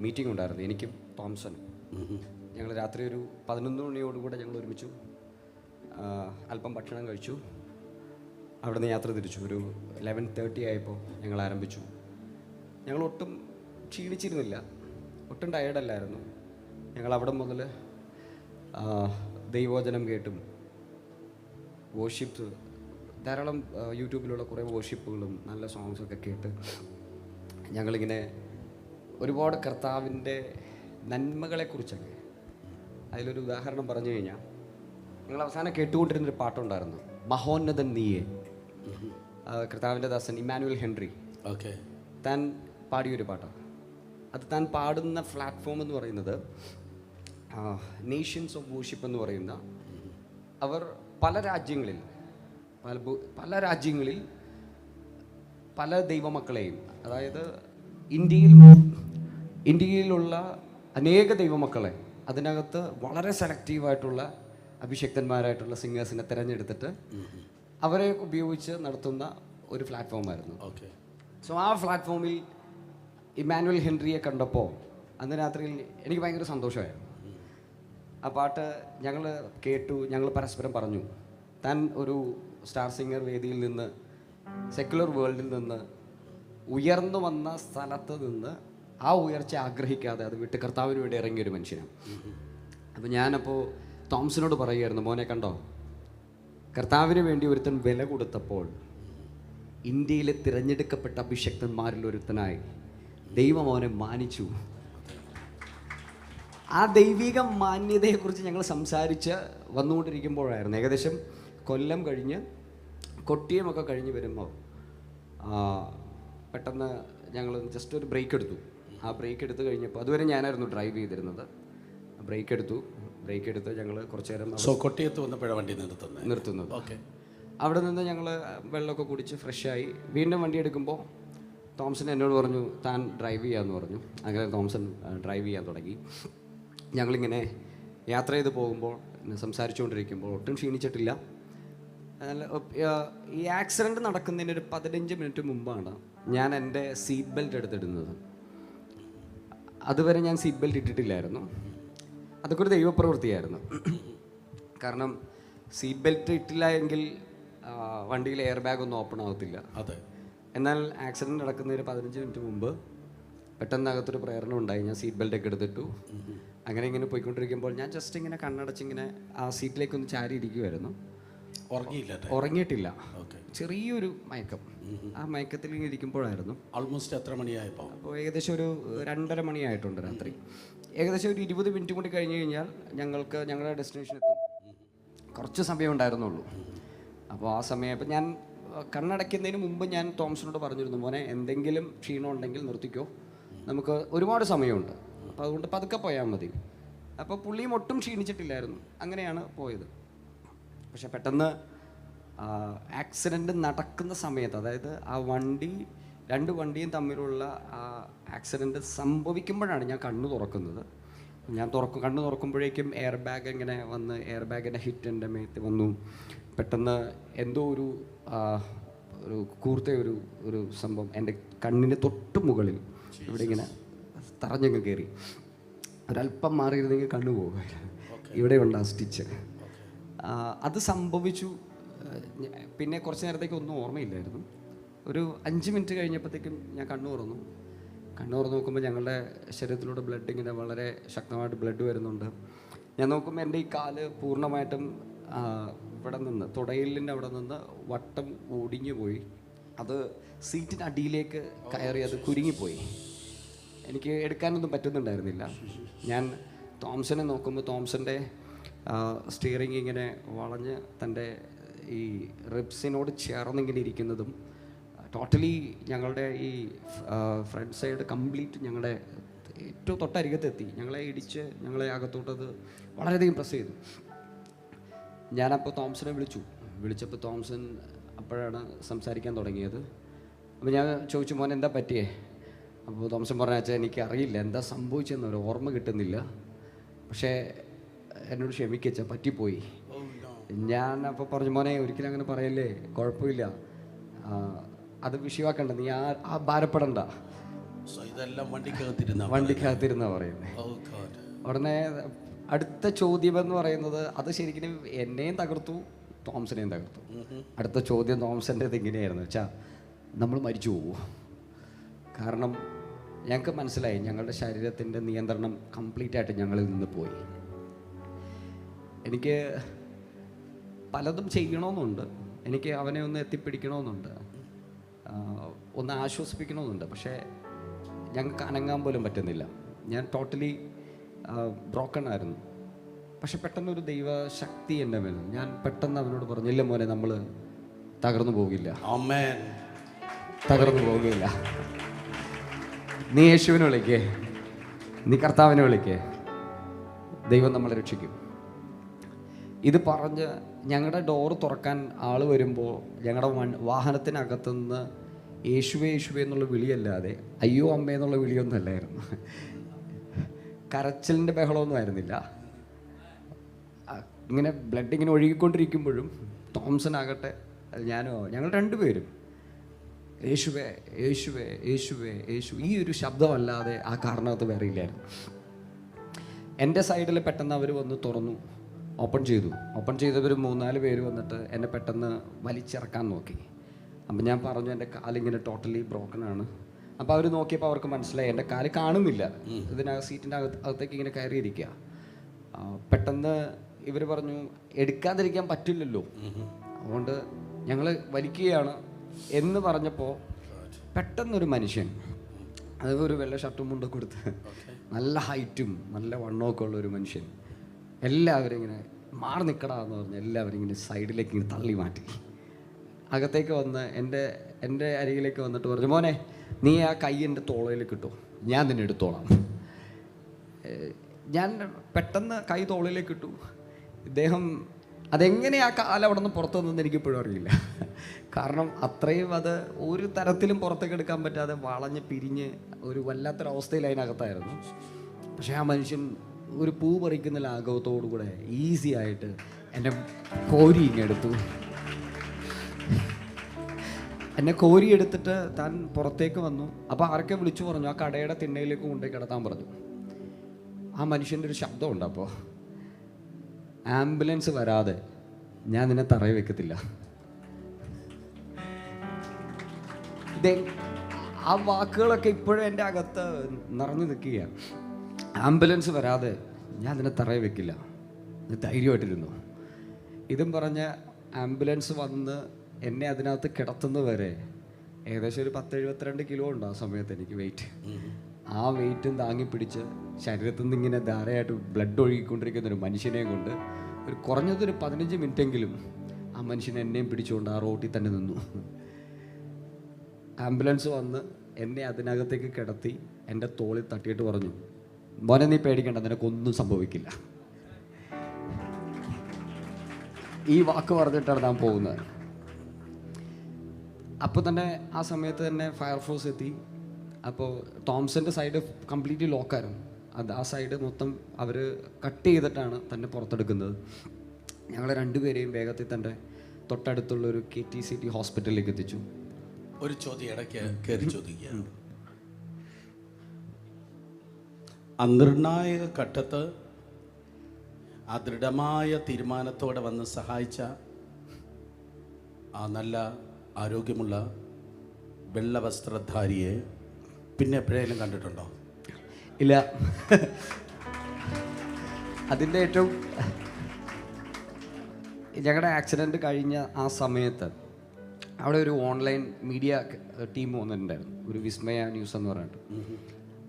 Meeting ഉണ്ടായിരുന്നു, എനിക്കും തോംസനും. ഞങ്ങൾ രാത്രി ഒരു 11 മണിയോടുകൂടെ ഞങ്ങൾ ഒരുമിച്ചു അല്പം ഭക്ഷണം കഴിച്ചു. അവിടെ നിന്ന് യാത്ര തിരിച്ചു. ഒരു 11:30 ആയപ്പോൾ ഞങ്ങൾ ആരംഭിച്ചു. ഞങ്ങൾ ഒട്ടും ക്ഷീണിച്ചിരുന്നില്ല, ഒട്ടും ടയേർഡല്ലായിരുന്നു. ഞങ്ങൾ അവിടെ മുതൽ ദൈവവചനം കേട്ടും വോഷിപ്പ്, ധാരാളം യൂട്യൂബിലുള്ള കുറേ വോഷിപ്പുകളും നല്ല സോങ്സൊക്കെ കേട്ട് ഞങ്ങളിങ്ങനെ ഒരുപാട് കർത്താവിൻ്റെ നന്മകളെക്കുറിച്ചൊക്കെ. അതിലൊരു ഉദാഹരണം പറഞ്ഞു കഴിഞ്ഞാൽ, ഞങ്ങൾ അവസാനം കേട്ടുകൊണ്ടിരുന്നൊരു പാട്ടുണ്ടായിരുന്നു, മഹോന്നതൻ നീയെ. കർത്താവിൻ്റെ ദാസൻ ഇമ്മാനുവൽ ഹെൻറി താൻ പാടിയൊരു പാട്ടാണ്. അത് താൻ പാടുന്ന പ്ലാറ്റ്ഫോം എന്ന് പറയുന്നത് നേഷൻസ് ഓഫ് വോഷിപ്പ് എന്ന് പറയുന്ന, അവർ പല രാജ്യങ്ങളിൽ പല ദൈവമക്കളെയും, അതായത് ഇന്ത്യയിലുള്ള അനേക ദൈവമക്കളെ അതിനകത്ത് വളരെ സെലക്റ്റീവായിട്ടുള്ള അഭിഷക്തന്മാരായിട്ടുള്ള സിംഗേഴ്സിനെ തിരഞ്ഞെടുത്തിട്ട് അവരെ ഉപയോഗിച്ച് നടത്തുന്ന ഒരു പ്ലാറ്റ്ഫോമായിരുന്നു. സോ ആ പ്ലാറ്റ്ഫോമിൽ ഇമ്മാനുവൽ ഹെൻറിയെ കണ്ടപ്പോൾ അന്ന് രാത്രിയിൽ എനിക്ക് ഭയങ്കര സന്തോഷമായിരുന്നു. ആ പാട്ട് ഞങ്ങൾ കേട്ടു, ഞങ്ങൾ പരസ്പരം പറഞ്ഞു, താൻ ഒരു സ്റ്റാർ സിംഗർ വേദിയിൽ നിന്ന്, സെക്യുലർ വേൾഡിൽ നിന്ന് ഉയർന്നു വന്ന സ്ഥലത്ത് നിന്ന് ആ ഉയർച്ച ആഗ്രഹിക്കാതെ അത് വിട്ട് കർത്താവിന് വേണ്ടി ഇറങ്ങിയൊരു മനുഷ്യനാണ്. അപ്പോൾ ഞാനപ്പോൾ തോംസനോട് പറയുമായിരുന്നു, മോനെ കണ്ടോ, കർത്താവിന് വേണ്ടി ഒരുത്തൻ വില കൊടുത്തപ്പോൾ ഇന്ത്യയിലെ തിരഞ്ഞെടുക്കപ്പെട്ട അഭിഷക്തന്മാരിൽ ഒരുത്തനായി ദൈവം അവനെ മാനിച്ചു. ആ ദൈവിക മാന്യതയെക്കുറിച്ച് ഞങ്ങൾ സംസാരിച്ച് വന്നുകൊണ്ടിരിക്കുമ്പോഴായിരുന്നു, ഏകദേശം കൊല്ലം കഴിഞ്ഞ് കൊട്ടിയമൊക്കെ കഴിഞ്ഞ് വരുമ്പോൾ പെട്ടെന്ന് ഞങ്ങൾ ജസ്റ്റ് ഒരു ബ്രേക്ക് എടുത്തു. ആ ബ്രേക്ക് എടുത്ത് കഴിഞ്ഞപ്പോൾ, അതുവരെ ഞാനായിരുന്നു ഡ്രൈവ് ചെയ്തിരുന്നത്. ബ്രേക്ക് എടുത്ത് ഞങ്ങൾ കുറച്ച് നേരം കൊട്ടിയത്ത് വന്നപ്പോഴാണ് വണ്ടി നിർത്തുന്നത്. അവിടെ നിന്ന് ഞങ്ങൾ വെള്ളമൊക്കെ കുടിച്ച് ഫ്രഷായി വീണ്ടും വണ്ടി എടുക്കുമ്പോൾ തോംസൺ എന്നോട് പറഞ്ഞു, താൻ ഡ്രൈവ് ചെയ്യാമെന്ന് പറഞ്ഞു. അങ്ങനെ തോംസൺ ഡ്രൈവ് ചെയ്യാൻ തുടങ്ങി. ഞങ്ങളിങ്ങനെ യാത്ര ചെയ്ത് പോകുമ്പോൾ, സംസാരിച്ചുകൊണ്ടിരിക്കുമ്പോൾ ഒട്ടും ക്ഷീണിച്ചിട്ടില്ല. ഈ ആക്സിഡൻറ്റ് നടക്കുന്നതിന് ഒരു 15 മിനിറ്റ് മുമ്പാണ് ഞാൻ എൻ്റെ സീറ്റ് ബെൽറ്റ് എടുത്തിടുന്നത്. അതുവരെ ഞാൻ സീറ്റ് ബെൽറ്റ് ഇട്ടിട്ടില്ലായിരുന്നു. അതൊക്കെ ഒരു ദൈവപ്രവൃത്തിയായിരുന്നു. കാരണം സീറ്റ് ബെൽറ്റ് ഇട്ടില്ല എങ്കിൽ വണ്ടിയിൽ എയർ ബാഗ് ഒന്നും ഓപ്പൺ ആകത്തില്ല. എന്നാൽ ആക്സിഡൻറ്റ് നടക്കുന്നതിന് 15 മിനിറ്റ് മുമ്പ് പെട്ടെന്ന് അകത്തൊരു പ്രേരണ ഉണ്ടായി. ഞാൻ സീറ്റ് ബെൽറ്റ് ഒക്കെ എടുത്തിട്ടു. അങ്ങനെ ഇങ്ങനെ പോയിക്കൊണ്ടിരിക്കുമ്പോൾ ഞാൻ ജസ്റ്റ് ഇങ്ങനെ കണ്ണടച്ചിങ്ങനെ ആ സീറ്റിലേക്കൊന്ന് ചാരി ഇരിക്കുമായിരുന്നു. ഉറങ്ങിയിട്ടില്ല, ചെറിയൊരു മയക്കം. ആ മയക്കത്തിൽ ഇങ്ങനെ ഇരിക്കുമ്പോഴായിരുന്നു. ഓൾമോസ്റ്റ് എത്ര മണിയായപ്പോൾ? അപ്പോൾ ഏകദേശം ഒരു 2:30 മണിയായിട്ടുണ്ട് രാത്രി. ഏകദേശം ഒരു 20 മിനിറ്റ് കൂടി കഴിഞ്ഞ് കഴിഞ്ഞാൽ ഞങ്ങളുടെ ഡെസ്റ്റിനേഷൻ എത്തും. കുറച്ച് സമയം ഉണ്ടായിരുന്നുള്ളൂ. അപ്പോൾ ആ സമയം, അപ്പോൾ ഞാൻ കണ്ണടയ്ക്കുന്നതിന് മുമ്പ് ഞാൻ തോംസനോട് പറഞ്ഞിരുന്നു, മോനെ എന്തെങ്കിലും ക്ഷീണം ഉണ്ടെങ്കിൽ നിർത്തിക്കോ, നമുക്ക് ഒരുപാട് സമയമുണ്ട്, അപ്പോൾ അതുകൊണ്ട് പതുക്കെ പോയാൽ മതി. അപ്പോൾ പുള്ളിയും ഒട്ടും ക്ഷീണിച്ചിട്ടില്ലായിരുന്നു. അങ്ങനെയാണ് പോയത്. പക്ഷെ പെട്ടെന്ന് ആക്സിഡൻറ്റ് നടക്കുന്ന സമയത്ത്, അതായത് ആ രണ്ട് വണ്ടിയും തമ്മിലുള്ള ആ ആക്സിഡൻറ്റ് സംഭവിക്കുമ്പോഴാണ് ഞാൻ കണ്ണ് തുറക്കുന്നത്. കണ്ണ് തുറക്കുമ്പോഴേക്കും എയർ ബാഗ് ഇങ്ങനെ വന്ന്, എയർ ബാഗിൻ്റെ ഹിറ്റ് എൻ്റെ മേത്ത് വന്നു. പെട്ടെന്ന് എന്തോ ഒരു കൂർത്ത ഒരു സംഭവം എൻ്റെ കണ്ണിൻ്റെ തൊട്ട് മുകളിൽ ഇവിടെ ഇങ്ങനെ തറഞ്ഞങ്ങ് കയറി. ഒരല്പം മാറിയിരുന്നെങ്കിൽ കണ്ണു പോകുമായിരുന്നു. ഇവിടെ ഉണ്ട് ആ സ്റ്റിച്ച്. അത് സംഭവിച്ചു. പിന്നെ കുറച്ച് നേരത്തേക്ക് ഒന്നും ഓർമ്മയില്ലായിരുന്നു. ഒരു 5 മിനിറ്റ് കഴിഞ്ഞപ്പോഴത്തേക്കും ഞാൻ കണ്ണു തുറന്നു നോക്കുമ്പോൾ ഞങ്ങളുടെ ശരീരത്തിലൂടെ ബ്ലഡ് ഇങ്ങനെ വളരെ ശക്തമായിട്ട് ബ്ലഡ് വരുന്നുണ്ട്. ഞാൻ നോക്കുമ്പോൾ എൻ്റെ ഈ കാല് പൂർണ്ണമായിട്ടും ഇവിടെ നിന്ന്, തുടയിലിൻ്റെ അവിടെ നിന്ന് വട്ടം ഒടിഞ്ഞു പോയി. അത് സീറ്റിൻ്റെ അടിയിലേക്ക് കയറി അത് കുരുങ്ങിപ്പോയി. എനിക്ക് എടുക്കാനൊന്നും പറ്റുന്നുണ്ടായിരുന്നില്ല. ഞാൻ തോംസനെ നോക്കുമ്പോൾ തോംസൻ്റെ സ്റ്റിയറിങ് ഇങ്ങനെ വളഞ്ഞ് തൻ്റെ ഈ റിബ്സിനോട് ചേർന്നിങ്ങനെ ഇരിക്കുന്നതും, ടോട്ടലി ഞങ്ങളുടെ ഈ ഫ്രണ്ട് സൈഡ് കംപ്ലീറ്റ് ഞങ്ങളുടെ ഏറ്റവും തൊട്ടരികത്തെത്തി. ഞങ്ങളെ ഇടിച്ച് ഞങ്ങളെ അകത്തോട്ടത് വളരെയധികം പ്രസ് ചെയ്തു. ഞാനപ്പോൾ തോംസനെ വിളിച്ചപ്പോൾ തോംസൺ അപ്പോഴാണ് സംസാരിക്കാൻ തുടങ്ങിയത്. അപ്പോൾ ഞാൻ ചോദിച്ചു, മോൻ എന്താ പറ്റിയേ? അപ്പോൾ തോംസൺ പറഞ്ഞ, വെച്ചാൽ എനിക്ക് അറിയില്ല എന്താ സംഭവിച്ചെന്ന്, ഒരു ഓർമ്മ കിട്ടുന്നില്ല, പക്ഷേ എന്നോട് ക്ഷമിക്കച്ച, പറ്റിപ്പോയി. ഞാൻ അപ്പോൾ പറഞ്ഞു, മോനെ ഒരിക്കലും അങ്ങനെ പറയല്ലേ, കുഴപ്പമില്ല, അത് വിഷയമാക്കണ്ട, നീ ആ ഭാരപ്പെടണ്ട, So, ഇതെല്ലാം വണ്ടിക്കകത്തിരുന്ന വണ്ടിക്കകത്തിരുന്നാണ് പറയുന്നത്. ഉടനെ അടുത്ത ചോദ്യം എന്ന് പറയുന്നത് അത് ശരിക്കും എന്നെയും തകർത്തു, തോംസനെയും തകർത്തു. അടുത്ത ചോദ്യം തോംസൻ്റെ ഇങ്ങനെയായിരുന്നു വെച്ചാൽ നമ്മൾ മരിച്ചു പോകുമോ? കാരണം ഞങ്ങൾക്ക് മനസ്സിലായി ഞങ്ങളുടെ ശരീരത്തിൻ്റെ നിയന്ത്രണം കംപ്ലീറ്റ് ആയിട്ട് ഞങ്ങളിൽ നിന്ന് പോയി. എനിക്ക് പലതും ചെയ്യണമെന്നുണ്ട്, എനിക്ക് അവനെ ഒന്ന് എത്തിപ്പിടിക്കണമെന്നുണ്ട്, ഒന്ന് ആശ്വസിപ്പിക്കണമെന്നുണ്ട്. പക്ഷേ ഞങ്ങൾക്ക് അനങ്ങാൻ പോലും പറ്റുന്നില്ല. ഞാൻ ടോട്ടലി ബ്രോക്കൺ ആയിരുന്നു. പക്ഷെ പെട്ടെന്നൊരു ദൈവശക്തി എൻ്റെ മേൽ, ഞാൻ പെട്ടെന്ന് അവനോട് പറഞ്ഞു, ഇല്ല മോനെ, നമ്മൾ തകർന്നു പോകില്ല, തകർന്നു പോകില്ല. നീ യേശുവിനെ വിളിക്കേ, നീ കർത്താവിനെ വിളിക്കേ, ദൈവം നമ്മളെ രക്ഷിക്കും. ഇത് പറഞ്ഞ് ഞങ്ങളുടെ ഡോറ് തുറക്കാൻ ആൾ വരുമ്പോൾ ഞങ്ങളുടെ വാഹനത്തിനകത്തുനിന്ന് യേശുവേ യേശുവേ എന്നുള്ള വിളിയല്ലാതെ അയ്യോ അമ്മ എന്നുള്ള വിളിയൊന്നും അല്ലായിരുന്നു. കരച്ചിലിൻ്റെ ബഹളമൊന്നും ആയിരുന്നില്ല. ഇങ്ങനെ ബ്ലഡ് ഇങ്ങനെ ഒഴുകിക്കൊണ്ടിരിക്കുമ്പോഴും തോംസനാകട്ടെ ഞങ്ങൾ രണ്ടുപേരും യേശുവേ യേശുവേ യേശുവേ യേശു, ഈ ഒരു ശബ്ദമല്ലാതെ ആ കാരണത്ത് വേറെ ഇല്ലായിരുന്നു. എൻ്റെ സൈഡിൽ പെട്ടെന്ന് അവർ വന്ന് തുറന്നു, ഓപ്പൺ ചെയ്തവർ 3-4 പേര് വന്നിട്ട് എന്നെ പെട്ടെന്ന് വലിച്ചിറക്കാൻ നോക്കി. അപ്പം ഞാൻ പറഞ്ഞു എൻ്റെ കാലിങ്ങനെ ടോട്ടലി ബ്രോക്കണാണ്. അപ്പോൾ അവർ നോക്കിയപ്പോൾ അവർക്ക് മനസ്സിലായി എൻ്റെ കാല് കാണുന്നില്ല, സീറ്റിൻ്റെ അകത്തേക്ക് ഇങ്ങനെ കയറിയിരിക്കുക. പെട്ടെന്ന് ഇവർ പറഞ്ഞു എടുക്കാതിരിക്കാൻ പറ്റില്ലല്ലോ, അതുകൊണ്ട് ഞങ്ങൾ വലിക്കുകയാണ് എന്ന് പറഞ്ഞപ്പോൾ പെട്ടെന്നൊരു മനുഷ്യൻ, അത് ഒരു വെള്ള ഷർട്ടും മുണ്ടും കൊടുത്ത് നല്ല ഹൈറ്റും നല്ല വണ്ണമൊക്കെ ഉള്ള ഒരു മനുഷ്യൻ, എല്ലാവരും ഇങ്ങനെ മാറി നിൽക്കടാന്ന് പറഞ്ഞ് എല്ലാവരും ഇങ്ങനെ സൈഡിലേക്ക് ഇങ്ങനെ തള്ളി മാറ്റി അകത്തേക്ക് വന്ന് എൻ്റെ അരികിലേക്ക് വന്നിട്ട് പറഞ്ഞു, മോനെ നീ ആ കൈ എൻ്റെ തോളയിലേക്ക് ഇട്ടോ, ഞാൻ നിന്നെ എടുത്തോളാം. ഞാൻ പെട്ടെന്ന് കൈ തോളിലേക്ക് ഇട്ടു. ഇദ്ദേഹം അതെങ്ങനെ ആ കാലം അവിടെ നിന്ന് പുറത്തു വന്നെന്ന് എനിക്കിപ്പോഴും അറിയില്ല. കാരണം അത്രയും അത് ഒരു തരത്തിലും പുറത്തേക്ക് എടുക്കാൻ പറ്റാതെ വളഞ്ഞ് പിരിഞ്ഞ് ഒരു വല്ലാത്തൊരവസ്ഥയിൽ അതിനകത്തായിരുന്നു. പക്ഷേ ആ മനുഷ്യൻ ഒരു പൂ പറിക്കുന്ന ലാഘവത്തോടു കൂടെ ഈസി ആയിട്ട് എന്നെ കോരി ഇങ്ങെടുത്തു. എന്നെ കോരി എടുത്തിട്ട് താൻ പുറത്തേക്ക് വന്നു. അപ്പോൾ ആരൊക്കെ വിളിച്ചു പറഞ്ഞു, ആ കടയുടെ തിണ്ണയിലേക്ക് കൊണ്ടുപോയി കിടത്താൻ പറഞ്ഞു. ആ മനുഷ്യൻ്റെ ഒരു ശബ്ദമുണ്ട്, അപ്പോൾ ആംബുലൻസ് വരാതെ ഞാൻ നിന്നെ തറയിൽ വെക്കത്തില്ല. ആ വാക്കുകളൊക്കെ ഇപ്പോഴും എൻ്റെ അകത്ത് നിറഞ്ഞു നിൽക്കുകയാണ്. ആംബുലൻസ് വരാതെ ഞാൻ നിന്നെ തറയിൽ വെക്കില്ല, ഞാൻ ധൈര്യമായിട്ടിരുന്നു. ഇതും പറഞ്ഞ് ആംബുലൻസ് വന്ന് എന്നെ അതിനകത്ത് കിടത്തുന്നത് വരെ ഏകദേശം ഒരു 10-72 കിലോ ഉണ്ട് ആ സമയത്ത് എനിക്ക് വെയിറ്റ്. ആ വെയിറ്റും താങ്ങി പിടിച്ച് ശരീരത്തിൽ നിന്ന് ഇങ്ങനെ ധാരയായിട്ട് ബ്ലഡ് ഒഴുകിക്കൊണ്ടിരിക്കുന്ന ഒരു മനുഷ്യനെ കൊണ്ട് ഒരു കുറഞ്ഞതൊരു 15 മിനിറ്റെങ്കിലും ആ മനുഷ്യൻ എന്നെയും പിടിച്ചുകൊണ്ട് ആ റോട്ടിൽ തന്നെ നിന്നു. ആംബുലൻസ് വന്ന് എന്നെ അതിനകത്തേക്ക് കിടത്തി എൻ്റെ തോളിൽ തട്ടിയിട്ട് പറഞ്ഞു, മോനെ നീ പേടിക്കണ്ട, നിനക്കൊന്നും സംഭവിക്കില്ല. ഈ വാക്ക് പറഞ്ഞിട്ടാണ് ഞാൻ പോകുന്നത്. അപ്പോൾ തന്നെ ആ സമയത്ത് തന്നെ ഫയർഫോഴ്സ് എത്തി. അപ്പോൾ തോംസൻ്റെ സൈഡ് കംപ്ലീറ്റ്ലി ലോക്കായിരുന്നു. ആ സൈഡ് മൊത്തം അവർ കട്ട് ചെയ്തിട്ടാണ് തന്നെ പുറത്തെടുക്കുന്നത്. ഞങ്ങളെ രണ്ടുപേരെയും വേഗത്തിൽ തന്നെ തൊട്ടടുത്തുള്ളൊരു KTCT ഹോസ്പിറ്റലിലേക്ക് എത്തിച്ചു. ഒരു ചോദ്യം ഇടയ്ക്ക് കയറി ചോദിക്കുക. ആ നിർണായക ഘട്ടത്ത് ആ ദൃഢമായ തീരുമാനത്തോടെ വന്ന് സഹായിച്ച ആ നല്ല ആരോഗ്യമുള്ള വെള്ള വസ്ത്രധാരിയെ പിന്നെ എപ്പോഴേലും കണ്ടിട്ടുണ്ടോ? ഇല്ല. അതിൻ്റെ ഏറ്റവും ഞങ്ങളുടെ ആക്സിഡൻറ്റ് കഴിഞ്ഞ ആ സമയത്ത് അവിടെ ഒരു ഓൺലൈൻ മീഡിയ ടീം വന്നിട്ടുണ്ടായിരുന്നു, ഒരു വിസ്മയ ന്യൂസ് എന്ന് പറഞ്ഞിട്ട്.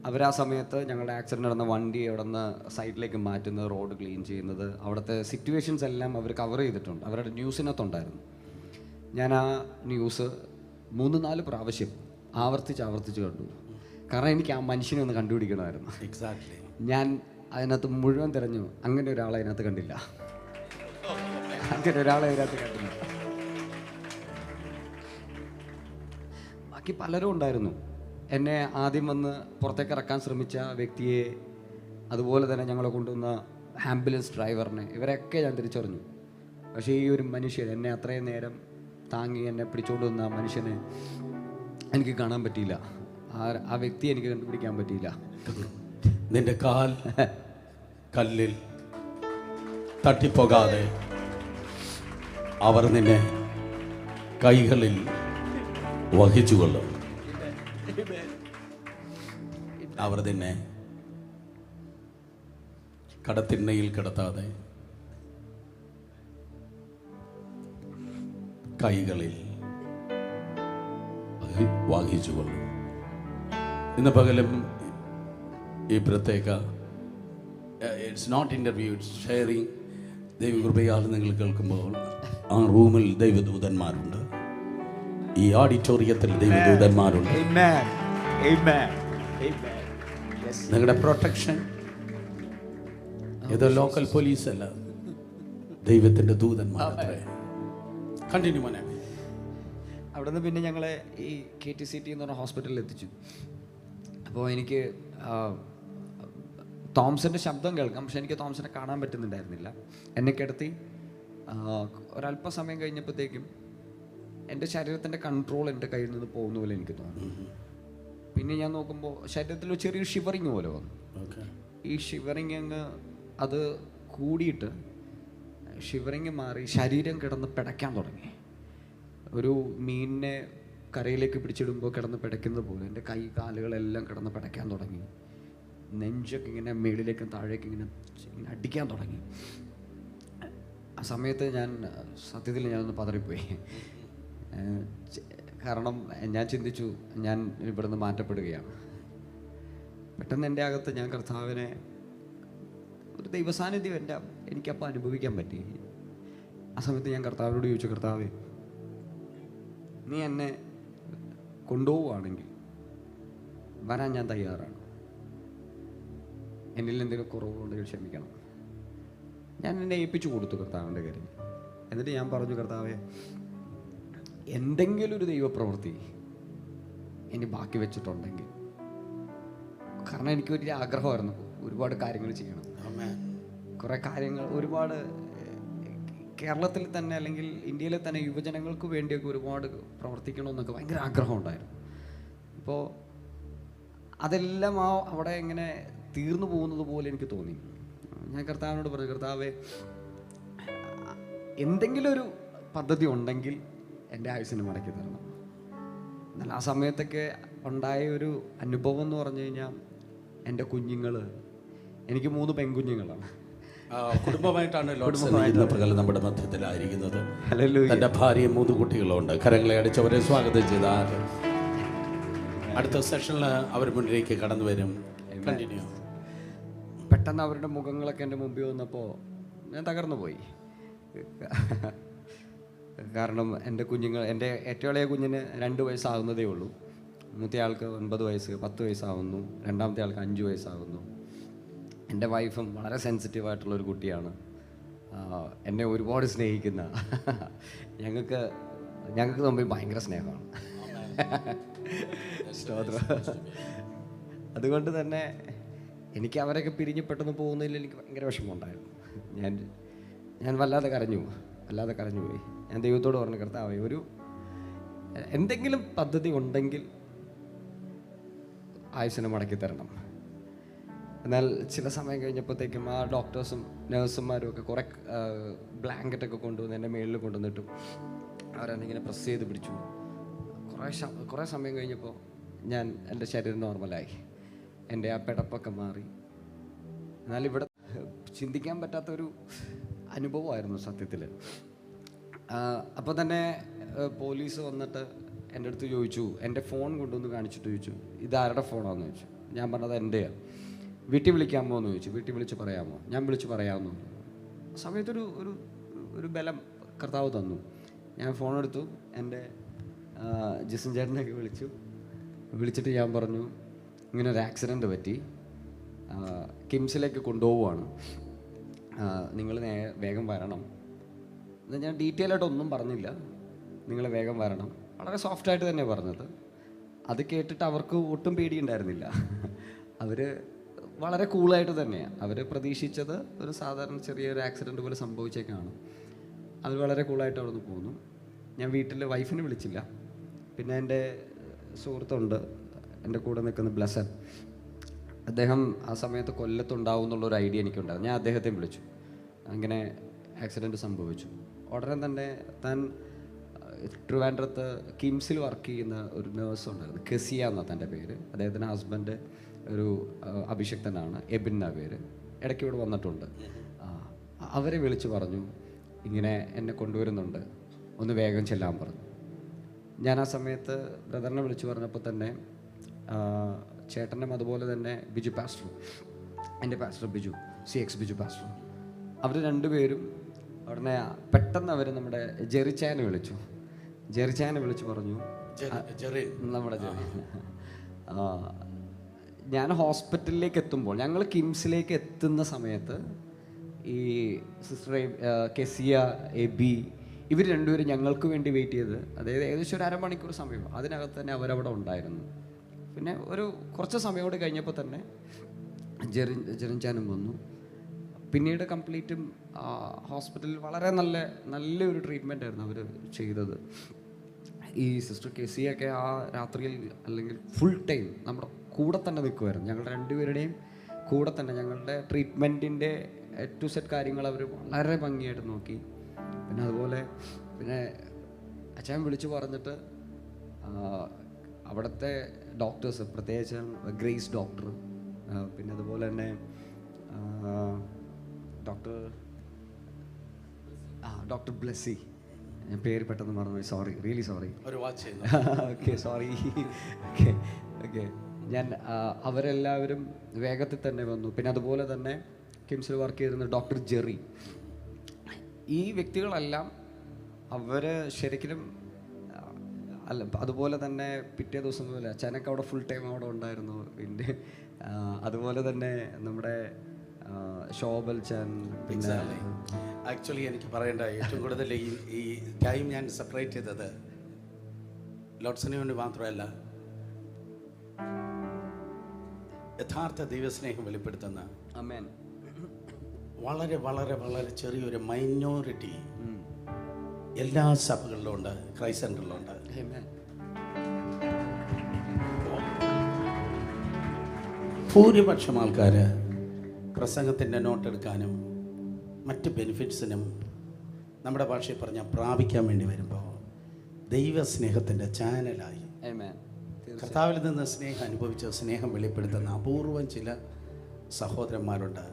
അവർ ആ സമയത്ത് ഞങ്ങളുടെ ആക്സിഡൻറ്റ് നടന്ന വണ്ടി അവിടെ നിന്ന് സൈഡിലേക്ക് മാറ്റുന്നത്, റോഡ് ക്ലീൻ ചെയ്യുന്നത്, അവിടുത്തെ സിറ്റുവേഷൻസ് എല്ലാം അവർ കവർ ചെയ്തിട്ടുണ്ട്, അവരുടെ ന്യൂസിനകത്തുണ്ടായിരുന്നു. ഞാൻ ആ ന്യൂസ് 3-4 പ്രാവശ്യം ആവർത്തിച്ച് കണ്ടു. കാരണം എനിക്ക് ആ മനുഷ്യനെ ഒന്ന് കണ്ടുപിടിക്കണമായിരുന്നു. എക്സാക്ട്ലി. ഞാൻ അതിനകത്ത് മുഴുവൻ തിരഞ്ഞു, അങ്ങനെ ഒരാളെ അതിനകത്ത് കണ്ടില്ല. അങ്ങനെ ഒരാളെ അതിനകത്ത് കണ്ടില്ല. ബാക്കി പലരും ഉണ്ടായിരുന്നു. എന്നെ ആദ്യം വന്ന് പുറത്തേക്ക് ഇറക്കാൻ ശ്രമിച്ച വ്യക്തിയെ, അതുപോലെ തന്നെ ഞങ്ങളെ കൊണ്ടുവന്ന ആംബുലൻസ് ഡ്രൈവറിനെ, ഇവരെയൊക്കെ ഞാൻ തിരിച്ചറിഞ്ഞു. പക്ഷേ ഈ ഒരു മനുഷ്യൻ, എന്നെ അത്രയും നേരം താങ്ങി എന്നെ പിടിച്ചുകൊണ്ട് വന്ന ആ മനുഷ്യനെ എനിക്ക് കാണാൻ പറ്റിയില്ല. ആ ആ വ്യക്തി എനിക്ക് കണ്ടുപിടിക്കാൻ പറ്റിയില്ല. നിന്റെ കാൽ കല്ലിൽ തട്ടിപ്പോകാതെ അവർ നിന്നെ കൈകളിൽ വഹിച്ചുകൊള്ളും. അവർ നിന്നെ കടത്തിണ്ണയിൽ കിടത്താതെ കൈകളിൽ വഹിച്ചുകൊള്ളും. ഇന്ന് പകലും ഈ പ്രത്യേക it's not interview, it's sharing. ദൈവകൃപയാൽ നിങ്ങൾ കേൾക്കുമ്പോൾ ആ റൂമിൽ ദൈവദൂതന്മാരുണ്ട്, ഈ ഓഡിറ്റോറിയത്തിൽ ദൈവദൂതന്മാരുണ്ട്. നിങ്ങളുടെ പ്രൊട്ടക്ഷൻ ഏതോ ലോക്കൽ പോലീസ് അല്ല, ദൈവത്തിൻ്റെ ദൂതന്മാർ. കണ്ടിന്യൂ മോനെ. അവിടെ നിന്ന് പിന്നെ ഞങ്ങളെ ഈ KTCT എന്ന് പറഞ്ഞ ഹോസ്പിറ്റലിൽ എത്തിച്ചു. അപ്പോൾ എനിക്ക് തോംസൻ്റെ ശബ്ദം കേൾക്കാം, പക്ഷെ എനിക്ക് തോംസനെ കാണാൻ പറ്റുന്നുണ്ടായിരുന്നില്ല. എന്നെ കിടത്തി ഒരല്പസമയം കഴിഞ്ഞപ്പോഴത്തേക്കും എൻ്റെ ശരീരത്തിൻ്റെ കൺട്രോൾ എൻ്റെ കയ്യിൽ നിന്ന് പോകുന്ന പോലെ എനിക്ക് തോന്നി. പിന്നെ ഞാൻ നോക്കുമ്പോൾ ശരീരത്തിൽ ചെറിയൊരു ഷിവറിങ് പോലെ വന്നു. ഈ ഷിവറിങ് അങ്ങ് അത് കൂടിയിട്ട് ഷിവറിങ് മാറി ശരീരം കിടന്ന് പിടയ്ക്കാൻ തുടങ്ങി. ഒരു മീനിനെ കരയിലേക്ക് പിടിച്ചിടുമ്പോൾ കിടന്ന് പിടയ്ക്കുന്നത് പോലെ എൻ്റെ കൈ കാലുകളെല്ലാം കിടന്ന് പിടയ്ക്കാൻ തുടങ്ങി. നെഞ്ചൊക്കെ ഇങ്ങനെ മേളിലേക്കും താഴേക്കും ഇങ്ങനെ അടിക്കാൻ തുടങ്ങി. ആ സമയത്ത് ഞാൻ സത്യത്തിൽ ഞാനൊന്ന് പതറിപ്പോയി. കാരണം ഞാൻ ചിന്തിച്ചു, ഞാൻ ഇവിടുന്ന് മാറ്റപ്പെടുകയാണ്. പെട്ടെന്ന് എൻ്റെ അകത്ത് ഞാൻ കർത്താവിനെ ഒരു ദൈവസാന്നിധ്യം എനിക്കപ്പോൾ അനുഭവിക്കാൻ പറ്റി. ആ സമയത്ത് ഞാൻ കർത്താവിനോട് ചോദിച്ചു, കർത്താവേ, നീ എന്നെ കൊണ്ടുപോവുകയാണെങ്കിൽ വരാൻ ഞാൻ തയ്യാറാണ്. എന്നിൽ എന്തെങ്കിലും കുറവുണ്ടെങ്കിൽ ക്ഷമിക്കണം. ഞാൻ എന്നെ ഏൽപ്പിച്ചു കൊടുത്തു കർത്താവിൻ്റെ കാര്യം. എന്നിട്ട് ഞാൻ പറഞ്ഞു, കർത്താവേ, എന്തെങ്കിലും ഒരു ദൈവപ്രവൃത്തി ഇനി ബാക്കി വെച്ചിട്ടുണ്ടെങ്കിൽ, കാരണം എനിക്ക് വലിയ ആഗ്രഹമായിരുന്നു ഒരുപാട് കാര്യങ്ങൾ ചെയ്യണം. കുറേ കാര്യങ്ങൾ ഒരുപാട് കേരളത്തിൽ തന്നെ അല്ലെങ്കിൽ ഇന്ത്യയിലെ തന്നെ യുവജനങ്ങൾക്ക് വേണ്ടിയൊക്കെ ഒരുപാട് പ്രവർത്തിക്കണമെന്നൊക്കെ ഭയങ്കര ആഗ്രഹമുണ്ടായിരുന്നു. അപ്പോൾ അതെല്ലാം അവിടെ ഇങ്ങനെ തീർന്നു പോകുന്നത് പോലെ എനിക്ക് തോന്നി. ഞാൻ കർത്താവിനോട് പറഞ്ഞു, കർത്താവേ, എന്തെങ്കിലും ഒരു പദ്ധതി ഉണ്ടെങ്കിൽ എൻ്റെ ആയുസ്സിന് മടക്കി തരണം. എന്നാൽ ആ സമയത്തൊക്കെ ഉണ്ടായ ഒരു അനുഭവം എന്ന് പറഞ്ഞു കഴിഞ്ഞാൽ, എൻ്റെ കുഞ്ഞുങ്ങൾ, എനിക്ക് 3 പെൺകുഞ്ഞുങ്ങളാണ്. കുടുംബമായിട്ടാണ് നമ്മുടെ മധ്യത്തിലായിരിക്കുന്നത്. ഹല്ലേലൂയ. തൻ്റെ ഭാര്യയും 3 കുട്ടികളുണ്ട്. കരങ്ങളെ അടിച്ചവരെ സ്വാഗതം ചെയ്താൽ അടുത്ത സെഷനിൽ അവർ മുന്നിലേക്ക് കടന്നു വരും. കണ്ടിന്യൂ. പെട്ടെന്ന് അവരുടെ മുഖങ്ങളൊക്കെ എൻ്റെ മുമ്പിൽ വന്നപ്പോൾ ഞാൻ തകർന്നു പോയി. കാരണം എൻ്റെ കുഞ്ഞുങ്ങൾ, എൻ്റെ ഏറ്റവും ഇളയ കുഞ്ഞിന് 2 വയസ്സാകുന്നതേ ഉള്ളൂ. മൂത്ത ആൾക്ക് 9 വയസ്സ്, 10 വയസ്സാകുന്നു. രണ്ടാമത്തെ ആൾക്ക് 5 വയസ്സാകുന്നു. എൻ്റെ വൈഫും വളരെ സെൻസിറ്റീവായിട്ടുള്ളൊരു കുട്ടിയാണ്. എന്നെ ഒരുപാട് സ്നേഹിക്കുന്ന, ഞങ്ങൾക്ക് തമ്മിൽ ഭയങ്കര സ്നേഹമാണ്. അതുകൊണ്ട് തന്നെ എനിക്ക് അവരൊക്കെ പിരിഞ്ഞ് പെട്ടെന്ന് പോകുന്നതിൽ എനിക്ക് ഭയങ്കര വിഷമമുണ്ടായിരുന്നു. ഞാൻ വല്ലാതെ കരഞ്ഞുപോയി. ഞാൻ ദൈവത്തോട് പറഞ്ഞു, കർത്താവേ, എന്തെങ്കിലും പദ്ധതി ഉണ്ടെങ്കിൽ ആയുസ്സിനെ മടക്കി തരണം. എന്നാൽ ചില സമയം കഴിഞ്ഞപ്പോഴത്തേക്കും ആ ഡോക്ടേഴ്സും നഴ്സുമാരും ഒക്കെ കുറേ ബ്ലാങ്കറ്റൊക്കെ കൊണ്ടുവന്ന് എൻ്റെ മേളിൽ കൊണ്ടുവന്നിട്ടും അവരെന്നിങ്ങനെ പ്രസ് ചെയ്ത് പിടിച്ചു. കുറേ സമയം കഴിഞ്ഞപ്പോൾ എൻ്റെ ശരീരം നോർമലായി, എൻ്റെ ആ പിടപ്പൊക്കെ മാറി. എന്നാൽ ഇവിടെ ചിന്തിക്കാൻ പറ്റാത്തൊരു അനുഭവമായിരുന്നു സത്യത്തിൽ. അപ്പോൾ തന്നെ പോലീസ് വന്നിട്ട് എൻ്റെ അടുത്ത് ചോദിച്ചു, എൻ്റെ ഫോൺ കൊണ്ടുവന്ന് കാണിച്ചിട്ട് ചോദിച്ചു, ഇതാരുടെ ഫോണാണെന്ന് ചോദിച്ചു. ഞാൻ പറഞ്ഞത് എൻ്റെയാണ്. വീട്ടിൽ വിളിക്കാമോ എന്ന് ചോദിച്ചു. വീട്ടിൽ വിളിച്ച് പറയാമോ? ഞാൻ വിളിച്ച് പറയാമെന്ന് പറഞ്ഞു. ആ സമയത്തൊരു ഒരു ഒരു ബലം കർത്താവ് തന്നു. ഞാൻ ഫോൺ എടുത്തു, എൻ്റെ ജിസൻ ചേട്ടനെയൊക്കെ വിളിച്ചിട്ട് ഞാൻ പറഞ്ഞു, ഇങ്ങനെ ഒരു ആക്സിഡൻറ്റ് പറ്റി, കിംസിലേക്ക് കൊണ്ടുപോവുകയാണ്, നിങ്ങൾ വേഗം വരണം. എന്നാൽ ഞാൻ ഡീറ്റെയിൽ ആയിട്ട് ഒന്നും പറഞ്ഞില്ല. നിങ്ങൾ വേഗം വരണം, വളരെ സോഫ്റ്റായിട്ട് തന്നെ പറഞ്ഞത്. അത് കേട്ടിട്ട് അവർക്ക് ഒട്ടും പേടിയുണ്ടായിരുന്നില്ല. അവർ വളരെ കൂളായിട്ട് തന്നെയാണ് അവർ പ്രതീക്ഷിച്ചത്. ഒരു സാധാരണ ചെറിയൊരു ആക്സിഡൻറ്റ് പോലെ സംഭവിച്ചേക്കാണ്. അവർ വളരെ കൂളായിട്ട് അവിടെ നിന്ന് പോന്നു. ഞാൻ വീട്ടിൽ വൈഫിനെ വിളിച്ചില്ല. പിന്നെ എൻ്റെ സുഹൃത്തുണ്ട്, എൻ്റെ കൂടെ നിൽക്കുന്ന ബ്ലസൻ, അദ്ദേഹം ആ സമയത്ത് കൊല്ലത്തുണ്ടാവും എന്നുള്ളൊരു ഐഡിയ എനിക്കുണ്ടായിരുന്നു. ഞാൻ അദ്ദേഹത്തെ വിളിച്ചു, അങ്ങനെ ആക്സിഡൻറ്റ് സംഭവിച്ചു. ഉടനെ തന്നെ താൻ ട്രിവാൻഡ്രത്ത് കിംസിൽ വർക്ക് ചെയ്യുന്ന ഒരു നേഴ്സ് ഉണ്ടായിരുന്നു, കെസിയ എന്നാണ് തൻ്റെ പേര്. അദ്ദേഹത്തിൻ്റെ ഹസ്ബൻഡ് ഒരു അഭിഷക്തനാണ്, എബിൻ എന്നാ പേര്. ഇടയ്ക്ക് ഇവിടെ വന്നിട്ടുണ്ട്. അവരെ വിളിച്ച് പറഞ്ഞു, ഇങ്ങനെ എന്നെ കൊണ്ടുവരുന്നുണ്ട്, ഒന്ന് വേഗം ചെല്ലാൻ പറഞ്ഞു. ഞാൻ ആ സമയത്ത് ബ്രദറിനെ വിളിച്ച് പറഞ്ഞപ്പോൾ തന്നെ ചേട്ടനും അതുപോലെ തന്നെ ബിജു പാസ്റ്ററും, എൻ്റെ pastor Biju, CX Biju pastor, അവർ രണ്ടുപേരും ഉടനെ പെട്ടെന്ന് അവർ നമ്മുടെ ജെറിച്ചാനെ വിളിച്ചു പറഞ്ഞു, നമ്മുടെ ജെറി, ഞാൻ ഹോസ്പിറ്റലിലേക്ക് എത്തുമ്പോൾ, ഞങ്ങൾ കിംസിലേക്ക് എത്തുന്ന സമയത്ത് ഈ സിസ്റ്റർ കെസിയ, എബി, ഇവർ രണ്ടുപേരും ഞങ്ങൾക്ക് വേണ്ടി വെയിറ്റ് ചെയ്ത്, അതായത് ഏകദേശം ഒരു അരമണിക്കൂർ സമയം അതിനകത്ത് തന്നെ അവരവിടെ ഉണ്ടായിരുന്നു. പിന്നെ ഒരു കുറച്ച് സമയം കൂടി കഴിഞ്ഞപ്പോൾ തന്നെ ജെറിൻചാനും വന്നു. പിന്നീട് കംപ്ലീറ്റും ഹോസ്പിറ്റലിൽ വളരെ നല്ലൊരു ട്രീറ്റ്മെൻ്റ് ആയിരുന്നു അവർ ചെയ്തത്. ഈ സിസ്റ്റർ കെസിയൊക്കെ ആ രാത്രിയിൽ അല്ലെങ്കിൽ ഫുൾ ടൈം നമ്മുടെ കൂടെ തന്നെ നിൽക്കുമായിരുന്നു. ഞങ്ങളുടെ രണ്ടുപേരുടെയും കൂടെ തന്നെ ഞങ്ങളുടെ ട്രീറ്റ്മെൻറ്റിൻ്റെ ടു സെറ്റ് കാര്യങ്ങൾ അവർ വളരെ ഭംഗിയായിട്ട് നോക്കി. പിന്നെ അതുപോലെ അച്ഛൻ വിളിച്ചു പറഞ്ഞിട്ട് അവിടുത്തെ ഡോക്ടേഴ്സ്, പ്രത്യേകിച്ച് ഗ്രേസ് ഡോക്ടർ, പിന്നെ അതുപോലെ തന്നെ ഡോക്ടർ ബ്ലെസ്സി, ഞാൻ പേര് പെട്ടെന്ന് മറന്നുപോയി, sorry, really sorry. Okay, sorry. Okay, ഞാൻ അവരെല്ലാവരും വേഗത്തിൽ തന്നെ വന്നു. പിന്നെ അതുപോലെ തന്നെ കിംസിൽ വർക്ക് ചെയ്തിരുന്ന ഡോക്ടർ ജെറി, ഈ വ്യക്തികളെല്ലാം അവർ ശരിക്കും അല്ല. അതുപോലെ തന്നെ പിറ്റേ ദിവസം പോലെ അച്ഛനൊക്കെ അവിടെ ഫുൾ ടൈം അവിടെ ഉണ്ടായിരുന്നു. പിന്നെ അതുപോലെ തന്നെ നമ്മുടെ ഷോബൽ ചാൻ. പിന്നെ ആക്ച്വലി എനിക്ക് പറയേണ്ട ഏറ്റവും കൂടുതൽ ഈ ടൈം ഞാൻ സെപ്പറേറ്റ് ചെയ്തത് ലോഡ്സിന് വേണ്ടി മാത്രമല്ല, യഥാർത്ഥ ദൈവസ്നേഹം വെളിപ്പെടുത്തുന്ന ആമേൻ വളരെ വളരെ വളരെ ചെറിയൊരു മൈനോറിറ്റി എല്ലാ സഭകളിലും ഉണ്ട്, ക്രൈസ്റ്റ് സെൻ്ററിലുണ്ട്. ഭൂരിപക്ഷം ആൾക്കാർ പ്രസംഗത്തിൻ്റെ നോട്ടെടുക്കാനും മറ്റ് ബെനിഫിറ്റ്സിനും നമ്മുടെ ഭാഷയിൽ പറഞ്ഞാൽ പ്രാപിക്കാൻ വേണ്ടി വരുമ്പോൾ ദൈവസ്നേഹത്തിൻ്റെ ചാനലായി കർത്താവിൽ നിന്ന് സ്നേഹം അനുഭവിച്ച സ്നേഹം വെളിപ്പെടുത്തുന്ന അപൂർവം ചില സഹോദരന്മാരുണ്ട്.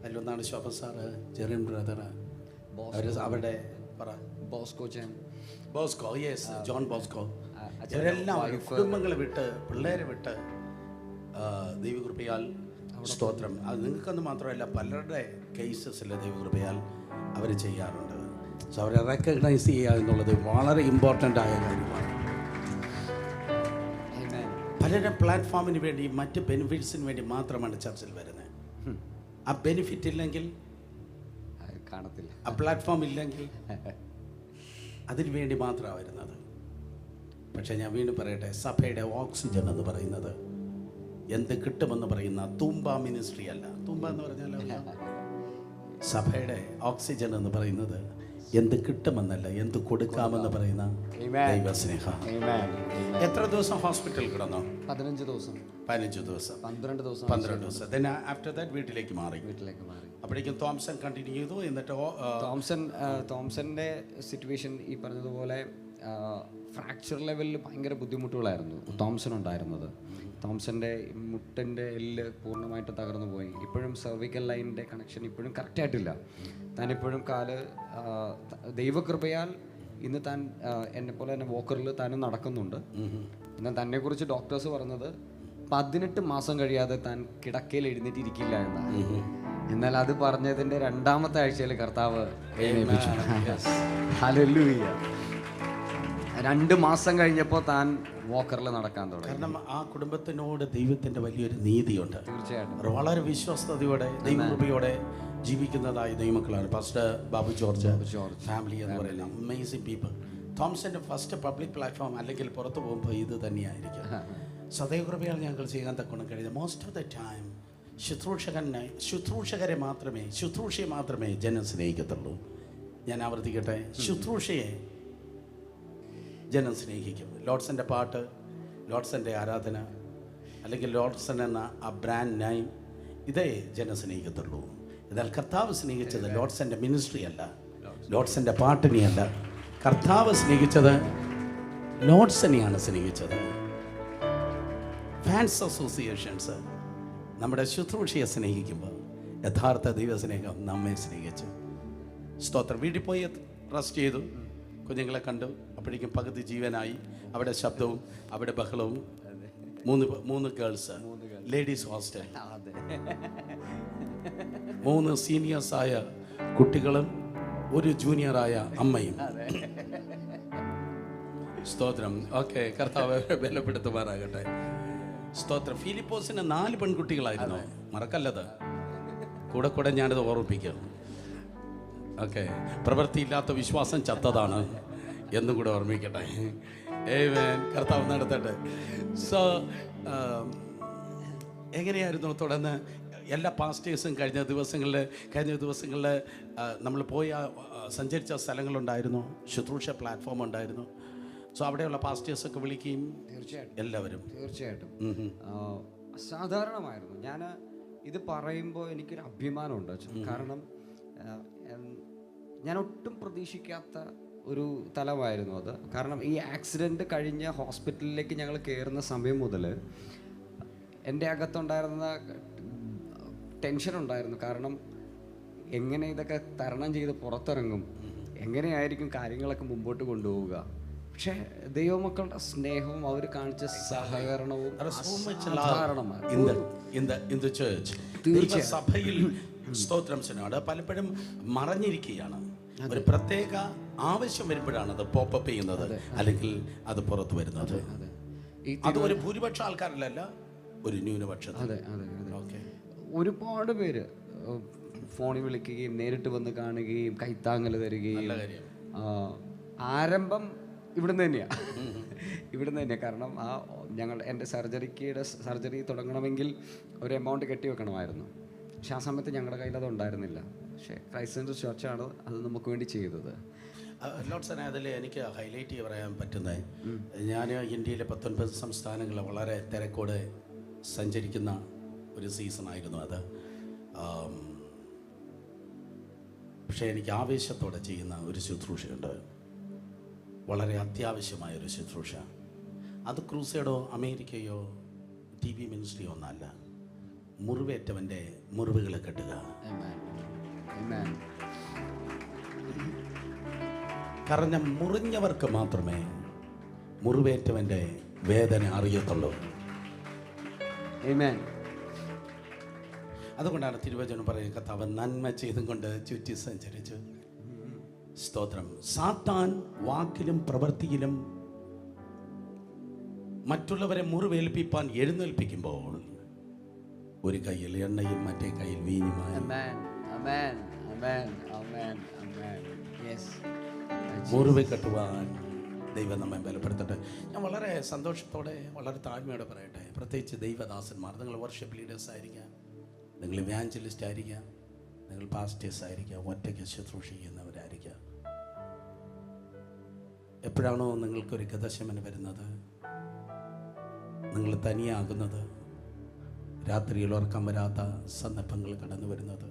അതിലൊന്നാണ് ശോഭ സാറ്, ജെറിൻ ബ്രദർ, അവരുടെ ബോസ്കോ, യെസ്, ജോൺ ബോസ്കോ. ഇവരെല്ലാം കുടുംബങ്ങളെ വിട്ട്, പിള്ളേരെ വിട്ട് ദൈവകൃപയാൽ സ്തോത്രം. അത് നിങ്ങൾക്കൊന്നും മാത്രമല്ല, പലരുടെ കേസസിൽ ദൈവകൃപയാൽ അവർ ചെയ്യാറുണ്ട്. സോ അവരെ റെക്കഗ്നൈസ് ചെയ്യുക എന്നുള്ളത് വളരെ ഇമ്പോർട്ടൻ്റ് ആയ കാര്യമാണ്. പലരുടെ പ്ലാറ്റ്ഫോമിന് വേണ്ടി, മറ്റ് ബെനിഫിറ്റ്സിന് വേണ്ടി മാത്രമാണ് ചർച്ചിൽ വരുന്നത്. ആ ബെനിഫിറ്റ് ഇല്ലെങ്കിൽ, കാണത്തില്ല, ആ പ്ലാറ്റ്ഫോം ഇല്ലെങ്കിൽ അതിന് വേണ്ടി മാത്രമാണ് വരുന്നത്. പക്ഷേ ഞാൻ വീണ്ടും പറയട്ടെ, സഭയുടെ ഓക്സിജൻ എന്ന് പറയുന്നത് എന്ത് കിട്ടുമെന്ന് പറയുന്ന തൂമ്പ മിനിസ്ട്രി അല്ല. തൂമ്പ എന്ന് പറഞ്ഞാൽ സഭയുടെ ഓക്സിജൻ എന്ന് പറയുന്നത് എന്ത് കിട്ടുമെന്നല്ല, എന്ത് കൊടുക്കാമെന്ന് പറയുന്ന ദൈവസ്നേഹം. എത്ര ദിവസം ഹോസ്പിറ്റലിൽ കിടന്നോ? 15 ദിവസം. 15 ദിവസം, 12 ദിവസം. then after that വീട്ടിലേക്ക് മാറി. അപ്പോഴേക്കും തോംസൺ കണ്ടിന്യൂ ചെയ്തു. എന്നിട്ട് തോംസന്റെ സിറ്റുവേഷൻ ഈ പറഞ്ഞതുപോലെ ഫ്രാക്ചർ ലെവലിൽ ഭയങ്കര ബുദ്ധിമുട്ടുകളായിരുന്നു തോംസൺ ഉണ്ടായിരുന്നത്. തോംസൻ്റെ മുട്ടിൻ്റെ എല്ല് പൂർണ്ണമായിട്ട് തകർന്നു പോയി. ഇപ്പോഴും സെർവിക്കൽ ലൈനിൻ്റെ കണക്ഷൻ ഇപ്പോഴും കറക്റ്റായിട്ടില്ല. താനിപ്പോഴും കാല് ദൈവകൃപയാൽ ഇന്ന് താൻ എന്നെപ്പോലെ തന്നെ വോക്കറിൽ താനും നടക്കുന്നുണ്ട്. എന്നാൽ തന്നെക്കുറിച്ച് ഡോക്ടേഴ്സ് പറഞ്ഞത് 18 മാസം കഴിയാതെ താൻ കിടക്കയിൽ എഴുന്നേറ്റിരിക്കില്ല എന്നാണ്. എന്നാൽ അത് പറഞ്ഞതിൻ്റെ 2ാമത്തെ ആഴ്ചയിൽ കർത്താവ് എഴുന്നേൽപ്പിച്ചു. ഹല്ലേലൂയ. 2 മാസം കഴിഞ്ഞപ്പോൾ താൻ വോക്കറിൽ നടക്കാൻ തുടങ്ങി. കാരണം ആ കുടുംബത്തിനോട് ദൈവത്തിൻ്റെ വലിയൊരു നീതിയുണ്ട്. തീർച്ചയായിട്ടും വളരെ വിശ്വസ്തയോടെ ദൈവകൃപയോടെ ജീവിക്കുന്നതായ ദൈവമക്കളാണ്. പാസ്റ്റർ ബാബു ജോർജ് ഫാമിലി എന്ന് പറയുന്ന അമേസിംഗ് പീപ്പിൾ. തോംസന്റെ ഫസ്റ്റ് പബ്ലിക് പ്ലാറ്റ്ഫോം അല്ലെങ്കിൽ പുറത്തു പോകുമ്പോൾ ഇത് തന്നെയായിരിക്കും. സദൈവകൃപയാൽ ഞങ്ങൾ ചെയ്യാൻ തക്കണം കഴിയുന്നത്. മോസ്റ്റ് ഓഫ് ദ ടൈം ശുശ്രൂഷയെ മാത്രമേ ജനം സ്നേഹിക്കത്തുള്ളൂ. ഞാൻ ആവർത്തിക്കട്ടെ, ശുശ്രൂഷയെ ജനം സ്നേഹിക്കും. ലോഡ്സൻ്റെ പാട്ട്, ലോഡ്സൻ്റെ ആരാധന, അല്ലെങ്കിൽ ലോഡ്സൺ എന്ന ആ ബ്രാൻഡ് നെയിം ഇതേ ജനം സ്നേഹിക്കത്തുള്ളൂ. എന്നാൽ കർത്താവ് സ്നേഹിച്ചത് ലോഡ്സൻ്റെ മിനിസ്ട്രി അല്ല, ലോഡ്സൻ്റെ പാട്ടിനെയല്ല. കർത്താവ് സ്നേഹിച്ചത് ലോഡ്സനെയാണ് സ്നേഹിച്ചത്. ഫാൻസ് അസോസിയേഷൻസ് നമ്മുടെ ശുശ്രൂഷയെ സ്നേഹിക്കുമ്പോൾ യഥാർത്ഥ ദൈവസ്നേഹം നമ്മെ സ്നേഹിച്ചു. സ്തോത്രം. വീട്ടിൽ പോയി റെസ്റ്റ് ചെയ്തു, കുഞ്ഞുങ്ങളെ കണ്ടു. അപ്പോഴേക്കും പകുതി ജീവനായി. അവിടെ ശബ്ദവും അവിടെ ബഹളവും. മൂന്ന് ഗേൾസ്, ലേഡീസ് ഹോസ്റ്റൽ, 3 സീനിയേഴ്സായ കുട്ടികളും 1 ജൂനിയറായ അമ്മയും. സ്തോത്രം. ഓക്കെ, കർത്താവ് ബലപ്പെടുത്തുമാറാകട്ടെ. സ്തോത്രം. ഫിലിപ്പോസിന് 4 പെൺകുട്ടികളായിരുന്നു, മറക്കല്ലത്. കൂടെ ഞാനിത് ഓർമ്മിപ്പിക്കും. ഓക്കെ, പ്രവൃത്തിയില്ലാത്ത വിശ്വാസം ചത്തതാണ് എന്നും കൂടെ ഓർമ്മിക്കട്ടെ. ആമേൻ. കർത്താവ് നടത്തട്ടെ. സോ എങ്ങനെയായിരുന്നു തുടർന്ന് എല്ലാ പാസ്റ്റേഴ്സും കഴിഞ്ഞ ദിവസങ്ങളിൽ നമ്മൾ പോയ സഞ്ചരിച്ച സ്ഥലങ്ങളുണ്ടായിരുന്നു, ശുശ്രൂഷ പ്ലാറ്റ്ഫോം ഉണ്ടായിരുന്നു. സോ അവിടെയുള്ള പാസ്റ്റേഴ്സൊക്കെ വിളിക്കുകയും എല്ലാവരും തീർച്ചയായിട്ടും സാധാരണമായിരുന്നു. ഞാൻ ഇത് പറയുമ്പോൾ എനിക്കൊരു അഭിമാനമുണ്ട്. കാരണം ഞാൻ ഒട്ടും പ്രതീക്ഷിക്കാത്ത ഒരു തലമായിരുന്നു അത്. കാരണം ഈ ആക്സിഡൻറ്റ് കഴിഞ്ഞ് ഹോസ്പിറ്റലിലേക്ക് ഞങ്ങൾ കയറുന്ന സമയം മുതൽ എൻ്റെ അകത്തുണ്ടായിരുന്ന ടെൻഷൻ ഉണ്ടായിരുന്നു. കാരണം എങ്ങനെ ഇതൊക്കെ തരണം ചെയ്ത് പുറത്തിറങ്ങും, എങ്ങനെയായിരിക്കും കാര്യങ്ങളൊക്കെ മുമ്പോട്ട് കൊണ്ടുപോവുക. പക്ഷേ ദൈവമക്കളുടെ സ്നേഹവും അവർ കാണിച്ച സഹകരണവും സഭയിൽ സ്തോത്രം പലപ്പോഴും മറഞ്ഞിരിക്കുകയാണ്. ഒരു പ്രത്യേക ആവശ്യം വരുമ്പോഴാണ് അത് പോപ്പപ്പ് ചെയ്യുന്നത്, അല്ലെങ്കിൽ അത് പുറത്തു വരുന്നത്. അത് ഒരു ഭൂരിപക്ഷ ആൾക്കാരിലല്ല, ഒരു ന്യൂനപക്ഷത്തിൽ. ഒരുപാട് പേര് ഫോണിൽ വിളിക്കുകയും നേരിട്ട് വന്ന് കാണുകയും കൈത്താങ്ങൽ തരികയും. ആരംഭം ഇവിടുന്ന് തന്നെയാണ്. കാരണം എൻ്റെ സർജറി തുടങ്ങണമെങ്കിൽ ഒരു എമൗണ്ട് കെട്ടിവെക്കണമായിരുന്നു. പക്ഷെ ആ സമയത്ത് ഞങ്ങളുടെ കയ്യിൽ അത് ഉണ്ടായിരുന്നില്ല. പക്ഷേ ക്രൈസ്റ്റ് ചർച്ചാണ് അത് നമുക്ക് വേണ്ടി ചെയ്തത്. ലോട്ട്സനെ അതിൽ എനിക്ക് ഹൈലൈറ്റ് ചെയ്ത് പറയാൻ പറ്റുന്നത്, ഞാൻ ഇന്ത്യയിലെ 19 സംസ്ഥാനങ്ങളിൽ വളരെ തിരക്കോടെ സഞ്ചരിക്കുന്ന ഒരു സീസണായിരുന്നു അത്. പക്ഷേ എനിക്ക് ആവേശത്തോടെ ചെയ്യുന്ന ഒരു ശുശ്രൂഷയുണ്ട്, വളരെ അത്യാവശ്യമായൊരു ശുശ്രൂഷ. അത് ക്രൂസേഡോ അമേരിക്കയോ TV മിനിസ്ട്രിയോ ഒന്നല്ല. മുറിവേറ്റവൻ്റെ മുറിവുകളെ കെട്ടുക. കാരണം മുറിഞ്ഞവർക്ക് മാത്രമേ മുറിവേറ്റവൻ്റെ വേദന അറിയത്തുള്ളൂ. അതുകൊണ്ടാണ് തിരുവചനം പറയുന്നത്, കർത്താവ് നന്മ ചെയ്തും കൊണ്ട് ചുറ്റി സഞ്ചരിച്ചു. സ്തോത്രം. സാത്താൻ വാക്കിലും പ്രവൃത്തിയിലും മറ്റുള്ളവരെ മുറിവേൽപ്പിപ്പാൻ എഴുന്നേൽപ്പിക്കുമ്പോൾ ഒരു കയ്യിൽ എണ്ണയും മറ്റേ കയ്യിൽ വീഞ്ഞുമായി മുറിവ് കെട്ടുവാൻ ദൈവം നമ്മെ ബലപ്പെടുത്തട്ടെ. ഞാൻ വളരെ സന്തോഷത്തോടെ വളരെ താഴ്മയോടെ പറയട്ടെ, പ്രത്യേകിച്ച് ദൈവദാസന്മാർ, നിങ്ങൾ വർഷിപ്പ് ലീഡേഴ്സ് ആയിരിക്കാം, നിങ്ങൾ ഇവാഞ്ചലിസ്റ്റ് ആയിരിക്കാം, നിങ്ങൾ പാസ്റ്റേഴ്സ് ആയിരിക്കാം, ഒറ്റയ്ക്ക് ശുശ്രൂഷ ചെയ്യുന്നവരായിരിക്കാം. എപ്പോഴാണോ നിങ്ങൾക്കൊരു ഗതശമനം വരുന്നത്, നിങ്ങൾ തനിയാകുന്നത്, രാത്രിയിൽ ഉറക്കം വരാത്ത സന്ദർഭങ്ങൾ കടന്നു വരുന്നത്,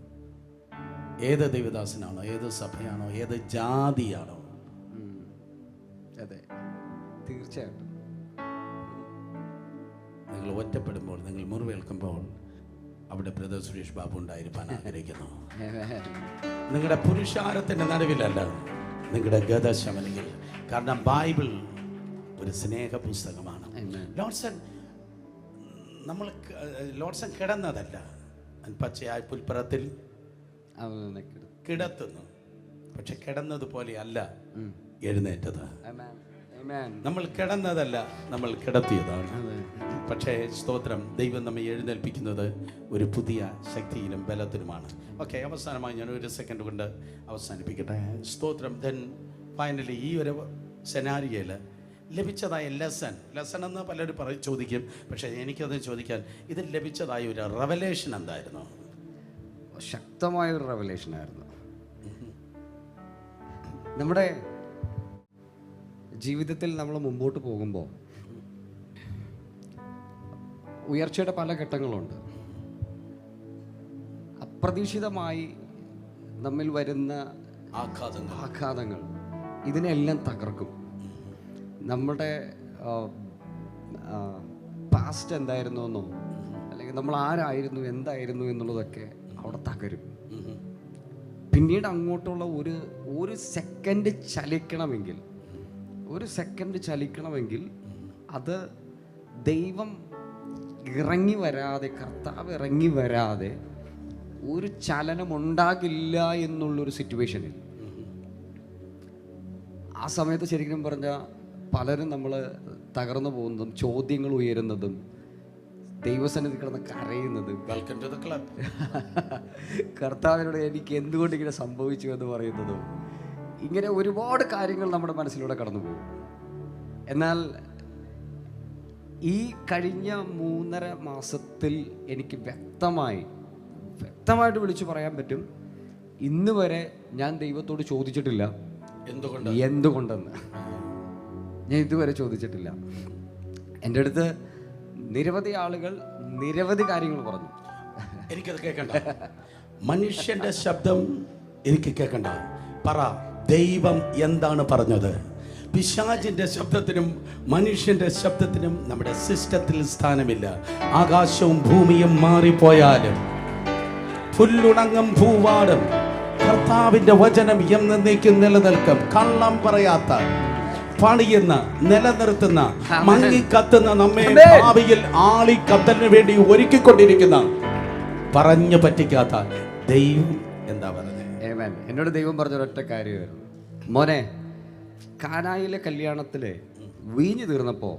ഏത് ദൈവദാസനാണോ, ഏത് സഭയാണോ, ഏത് ജാതിയാണോ, അതെ തീർച്ചയായിട്ടും നിങ്ങൾ ഒറ്റപ്പെടുമ്പോൾ, നിങ്ങൾ മുറിവേൽക്കുമ്പോൾ അവിടെ ബ്രദർ സുരേഷ് ബാബു ഉണ്ടായിരിക്കാൻ ആഗ്രഹിക്കുന്നു. നിങ്ങളുടെ പുരുഷാരത്തിൻ്റെ നടുവിലല്ല, നിങ്ങളുടെ ഗതശമനയിൽ. കാരണം ബൈബിൾ ഒരു സ്നേഹ പുസ്തകമാണ്. ലോഡ്സൺ കിടന്നതല്ല, പച്ചയായ പുൽപ്പറത്തിൽ കിടത്തുന്നു. പക്ഷെ കിടന്നതുപോലെ അല്ല എഴുന്നേറ്റത്. നമ്മൾ കിടന്നതല്ല, നമ്മൾ കിടത്തിയതാണ്. പക്ഷേ സ്തോത്രം, ദൈവം നമ്മെ എഴുന്നേൽപ്പിക്കുന്നത് ഒരു പുതിയ ശക്തിയിലും ബലത്തിലുമാണ്. ഓക്കെ, അവസാനമായി ഞാൻ ഒരു സെക്കൻഡ് കൊണ്ട് അവസാനിപ്പിക്കട്ടെ. സ്തോത്രം. ദെൻ ഫൈനലി ഈ ഒരു സെനാരിയയിൽ ലഭിച്ചതായ ലെസൺ എന്ന് പലരും ചോദിക്കും. പക്ഷേ എനിക്കത് ചോദിക്കാൻ, ഇത് ലഭിച്ചതായ ഒരു റെവലേഷൻ എന്തായിരുന്നു? ശക്തമായൊരു റെവലേഷനായിരുന്നു. നമ്മുടെ ജീവിതത്തിൽ നമ്മൾ മുമ്പോട്ട് പോകുമ്പോൾ ഉയർച്ചയുടെ പല ഘട്ടങ്ങളുണ്ട്. അപ്രതീക്ഷിതമായി നമ്മിൽ വരുന്ന ആഘാതങ്ങൾ ഇതിനെല്ലാം തകർക്കും. നമ്മുടെ പാസ്റ്റ് എന്തായിരുന്നു എന്നോ അല്ലെങ്കിൽ നമ്മൾ ആരായിരുന്നു എന്തായിരുന്നു എന്നുള്ളതൊക്കെ അവിടെ തകരും. പിന്നീട് അങ്ങോട്ടുള്ള ഒരു സെക്കൻഡ് ചലിക്കണമെങ്കിൽ അത് ദൈവം ഇറങ്ങി വരാതെ, കർത്താവ് ഇറങ്ങി വരാതെ ഒരു ചലനം ഉണ്ടാകില്ല എന്നുള്ളൊരു സിറ്റുവേഷനിൽ ആ സമയത്ത് ശരിക്കും പറഞ്ഞാൽ പലരും നമ്മൾ തകർന്നു പോകുന്നതും ചോദ്യങ്ങൾ ഉയരുന്നതും ദൈവസന്നിധി കിടന്ന് കരയുന്നതും വെൽക്കം ടു ദ ക്ലബ്, കർത്താവിനോട് എനിക്ക് എന്തുകൊണ്ട് ഇങ്ങനെ സംഭവിച്ചു എന്ന് പറയുന്നതും, ഇങ്ങനെ ഒരുപാട് കാര്യങ്ങൾ നമ്മുടെ മനസ്സിലൂടെ കടന്നു പോകും. എന്നാൽ ഈ കഴിഞ്ഞ 3.5 മാസത്തിൽ എനിക്ക് വ്യക്തമായിട്ട് വിളിച്ചു പറയാൻ പറ്റും, ഇന്ന് വരെ ഞാൻ ദൈവത്തോട് ചോദിച്ചിട്ടില്ല എന്തുകൊണ്ടെന്ന്. ഞാൻ ഇതുവരെ ചോദിച്ചിട്ടില്ല. എൻ്റെ അടുത്ത് നിരവധി ആളുകൾ നിരവധി കാര്യങ്ങൾ പറഞ്ഞു. എനിക്കത് കേൾക്കണ്ട, മനുഷ്യന്റെ ശബ്ദം എനിക്ക് കേൾക്കണ്ട. പറ, ദൈവം എന്താണ് പറഞ്ഞത്? പിശാചിന്റെ ശബ്ദത്തിനും മനുഷ്യന്റെ ശബ്ദത്തിനും നമ്മുടെ സിസ്റ്റത്തിൽ സ്ഥാനമില്ല. ആകാശവും ഭൂമിയും മാറിപ്പോയാലും പുല്ലുണങ്ങും പൂവാടും, കർത്താവിന്റെ വചനം എന്നേക്കും നിലനിൽക്കും. കള്ളം പറയാത്ത, പണിയുന്ന, നിലനിർത്തുന്ന, മങ്ങിക്കത്തുന്ന, നമ്മെ ഭാവിയിൽ ആളിക്കത്തലിന് വേണ്ടി ഒരുക്കിക്കൊണ്ടിരിക്കുന്ന, പറഞ്ഞു പറ്റിക്കാത്ത ദൈവം എന്താ പറഞ്ഞത്? എന്നോട് ദൈവം പറഞ്ഞൊരൊറ്റ കാര്യമായിരുന്നു, മോനെ, കാനായിലെ കല്യാണത്തില് വീഞ്ഞു തീർന്നപ്പോ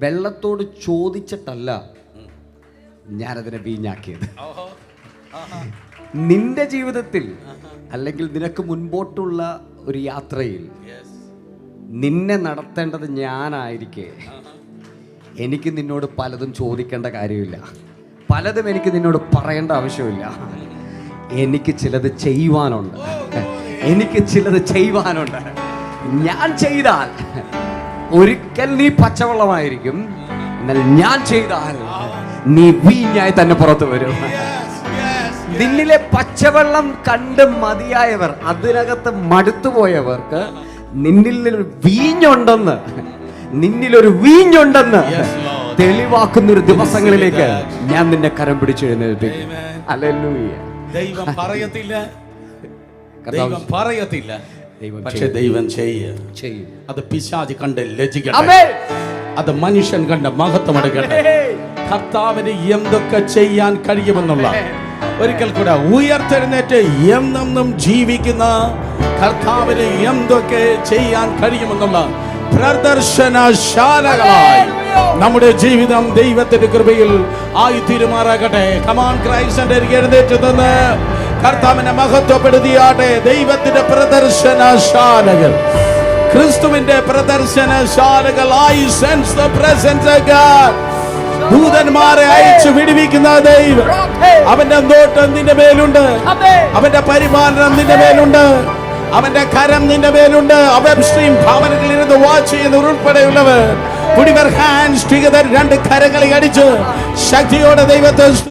വെള്ളത്തോട് ചോദിച്ചിട്ടല്ല ഞാനതിനെ വീഞ്ഞാക്കിയത്. നിന്റെ ജീവിതത്തിൽ അല്ലെങ്കിൽ നിനക്ക് മുൻപോട്ടുള്ള ഒരു യാത്രയിൽ നിന്നെ നടത്തേണ്ടത് ഞാനായിരിക്കെ എനിക്ക് നിന്നോട് പലതും ചോദിക്കേണ്ട കാര്യമില്ല, പലതും എനിക്ക് നിന്നോട് പറയേണ്ട ആവശ്യമില്ല. എനിക്ക് ചിലത് ചെയ്യുവാനുണ്ട്. ഞാൻ ചെയ്താൽ ഒരിക്കൽ നീ പച്ചവെള്ളമായിരിക്കും, എന്നാൽ ഞാൻ ചെയ്താൽ നീ വീഞ്ഞായി തന്നെ പുറത്തു വരും. നിന്നിലെ പച്ചവെള്ളം കണ്ട് മതിയായവർ, അതിനകത്ത് മടുത്തുപോയവർക്ക് നിന്നിലൊരു വീഞ്ഞുണ്ടെന്ന് തെളിവാക്കുന്നൊരു ദിവസങ്ങളിലേക്ക് ഞാൻ നിന്നെ കരം പിടിച്ചെഴുന്നേൽപ്പിക്കും. ഹല്ലേലൂയ. ദൈവം പറയത്തില്ല, പക്ഷെ ദൈവം ചെയ്യും. അത് പിശാച് കണ്ട് ലജ്ജിക്കട്ടെ, അത് മനുഷ്യൻ കണ്ട് മഹത്വമെടുക്കട്ടെ. കർത്താവിന് എന്തൊക്കെ ചെയ്യാൻ കഴിയുമെന്നുള്ള ഒരിക്കൽ കൂടെ ഉയർത്തെഴുന്നേറ്റ് എന്നും ജീവിക്കുന്ന കർത്താവിന് എന്തൊക്കെ ചെയ്യാൻ കഴിയുമെന്നുള്ള പ്രദർശനശാലകളായി നമ്മുടെ ജീവിതം ദൈവത്തിന്റെ കൃപയിൽ ആയി തീരുമാറാകട്ടെ. കമാൻ ക്രൈസ്തന്റെ എഴുന്നേറ്റ് നിന്ന് കർത്താവിനെ മഹത്വപ്പെടുത്തിയാട്ടെ. ദൈവത്തിന്റെ പ്രദർശനശാലകൾ, ക്രിസ്തുവിന്റെ പ്രദർശനശാലകൾ. I sense the presence of God. ദൂതന്മാരെ അയച്ചു വിടുവിക്കുന്ന ദൈവം, അവന്റെ നോട്ടം നിന്റെ മേലുണ്ട്, അവന്റെ പരിപാലനം നിന്റെ മേലുണ്ട്, അവന്റെ കരം നിന്റെ മേലുണ്ട്. വെബ് സ്ട്രീം ഭവനങ്ങളിൽ ഇരുന്ന് വാച്ച് ചെയ്യുന്നവർ ഉൾപ്പെടെയുള്ളവർ, put your hands together, രണ്ട് കരങ്ങളെ അടിച്ച് ശക്തിയോടെ ദൈവത്തെ